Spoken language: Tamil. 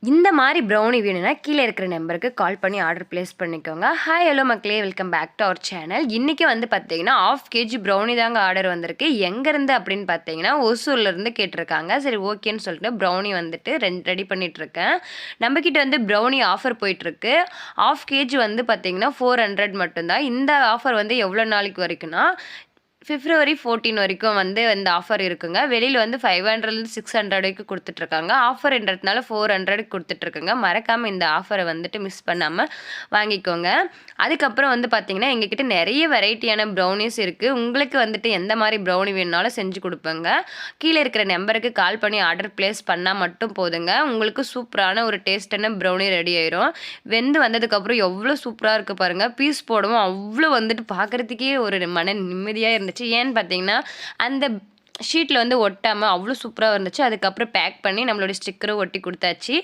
இந்த மாரி ப்ரௌனி வேணும்னா கீழ இருக்கிற நம்பருக்கு கால் பண்ணி ஆர்டர் பிளேஸ் பண்ணிக்கோங்க. ஹாய் ஹலோ மக்களே! Welcome back to our channel. இன்னைக்கு வந்து பார்த்தீங்கன்னா, 1/2 கேஜி ப்ரௌனி தாங்க ஆர்டர் வந்திருக்கு. எங்கேருந்து அப்படின்னு பார்த்தீங்கன்னா, ஒசூர்லேருந்து கேட்டிருக்காங்க. சரி ஓகேன்னு சொல்லிட்டு ப்ரௌனி வந்துட்டு ரெடி பண்ணிட்டுருக்கேன். நம்மகிட்ட வந்து ப்ரௌனி ஆஃபர் போயிட்டுருக்கு. 1/2 கேஜி வந்து பார்த்தீங்கன்னா 400 மட்டும் தான். இந்த ஆஃபர் வந்து எவ்வளோ நாளைக்கு வரைக்கும்னா, பிப்ரவரி 14 வரைக்கும் வந்து இந்த ஆஃபர் இருக்குங்க. வெளியில வந்து 500லேருந்து 600 வரைக்கும் குடுத்துட்டுருக்காங்க. ஆஃபர்ன்றதுனால 400க்கு குடுத்துட்டுருக்குங்க. மறக்காம இந்த ஆஃபர வந்துட்டு மிஸ் பண்ணாம வாங்கிக்கோங்க. அதுக்கப்புறம் வந்து பார்த்தீங்கன்னா, எங்ககிட்ட நெறைய வெரைட்டியான ப்ரௌனீஸ் இருக்கு. உங்களுக்கு வந்துட்டு எந்த மாரி ப்ரௌனி வேணுனாலும் செஞ்சு குடுப்பேங்க. கீழ இருக்கிற நம்பருக்கு கால் பண்ணி ஆர்டர் பிளேஸ் பண்ணா மட்டும் போதுங்க. உங்களுக்கு சூப்பரான ஒரு டேஸ்ட்டான ப்ரௌனி ரெடி ஆயிரும். வெந்து வந்ததுக்கப்புறம் எவ்வளோ சூப்பரா இருக்கு பாருங்க. பீஸ் போடவும் அவ்வளோ வந்துட்டு பார்க்கறதுக்கே ஒரு மன நிம்மதியா இருந்துச்சு. ஏன்னு பார்த்தீங்கன்னா, அந்த ஷீட்ல வந்து ஒட்டாம அவ்வளோ சூப்பரா இருந்துச்சு. அதுக்கப்புறம் பேக் பண்ணி நம்மளோட ஸ்டிக்கரும் ஒட்டி குடுத்தாச்சு.